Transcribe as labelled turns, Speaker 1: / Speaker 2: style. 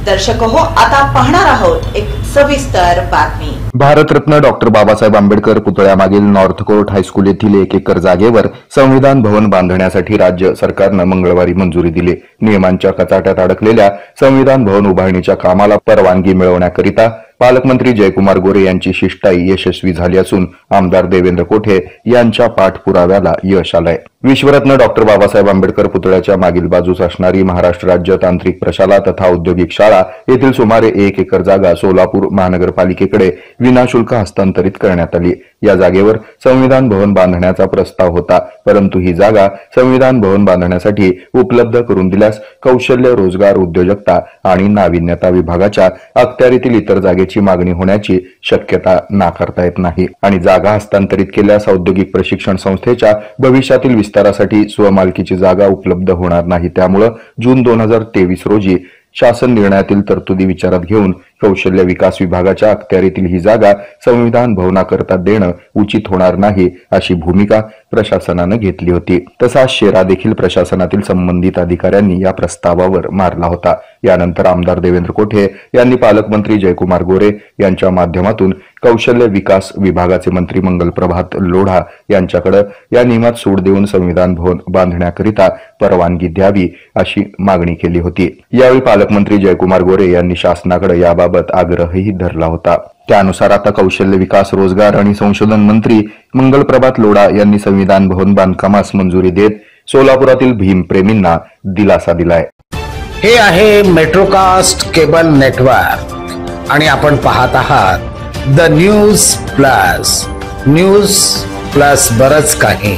Speaker 1: दर्शक हो, आता पाहणार आहोत एक सविस्तर बातमी।
Speaker 2: भारतरत्न डॉक्टर बाबासाहेब आंबेडकर पुतळ्यामागील नॉर्थ कोर्ट हायस्कूल येथील 1 एकर जागेवर संविधान भवन बांधण्यासाठी राज्य सरकारनं मंगळवारी मंजुरी दिली। नियमांच्या कचाट्यात अडकलेल्या संविधान भवन उभारणीच्या कामाला परवानगी मिळवण्याकरिता पालकमंत्री जयकुमार गोरे यांची शिष्टाई यशस्वी झाली असून आमदार देवेंद्र कोठे यांच्या पाठपुराव्याला यश आलंय। विश्वरत्न डॉक्टर बाबासाहेब आंबेडकर पुतळ्याच्या मागील बाजूस असणारी महाराष्ट्र राज्य तांत्रिक प्रशाला तथा औद्योगिक शाळा येथील सुमारे 1 एकर जागा सोलापूर महानगरपालिकेकडे विनाशुल्क हस्तांतरित करण्यात आली। या जागेवर संविधान भवन बांधण्याचा प्रस्ताव होता, परंतु ही जागा संविधान भवन बांधण्यासाठी उपलब्ध करून दिल्यास कौशल्य, रोजगार, उद्योजकता आणि नाविन्यता विभागाच्या अखत्यारीतील इतर जागेची मागणी होण्याची शक्यता नाकारता येत नाही आणि जागा हस्तांतरित केल्यास औद्योगिक प्रशिक्षण संस्थेच्या भविष्यातील विस्तारासाठी स्वमालकीची जागा उपलब्ध होणार नाही। त्यामुळे जून 2023 रोजी शासन निर्णयातील तरतुदी विचारात घेऊन कौशल्य विकास विभागाच्या अखत्यारीतील ही जागा संविधान भवनाकरता देणं उचित होणार नाही अशी भूमिका प्रशासनानं घेतली होती। तसा शेरा देखील प्रशासनातील संबंधित अधिकाऱ्यांनी या प्रस्तावावर मारला होता। यानंतर आमदार देवेंद्र कोठे यांनी पालकमंत्री जयकुमार गोरे यांच्या माध्यमातून कौशल्य विकास विभागाचे मंत्री मंगल प्रभात लोढा यांच्याकडे या नियमात सूट देऊन संविधान भवन बांधण्याकरिता परवानगी द्यावी अशी मागणी केली होती। यावेळी पालकमंत्री जयकुमार गोरे यांनी शासनाकडे याबाबत आग्रहही धरला होता। त्यानुसार आता कौशल्य विकास, रोजगार आणि संशोधन मंत्री मंगल प्रभात लोढा यांनी संविधान भवन बांधकामास मंजुरी देत सोलापुरातील भीमप्रेमींना दिलासा दिलाय।
Speaker 3: हे आहे मेट्रोकास्ट केबल नेटवर्क आणि आपण पाहत आहात द न्यूज प्लस बरच काही।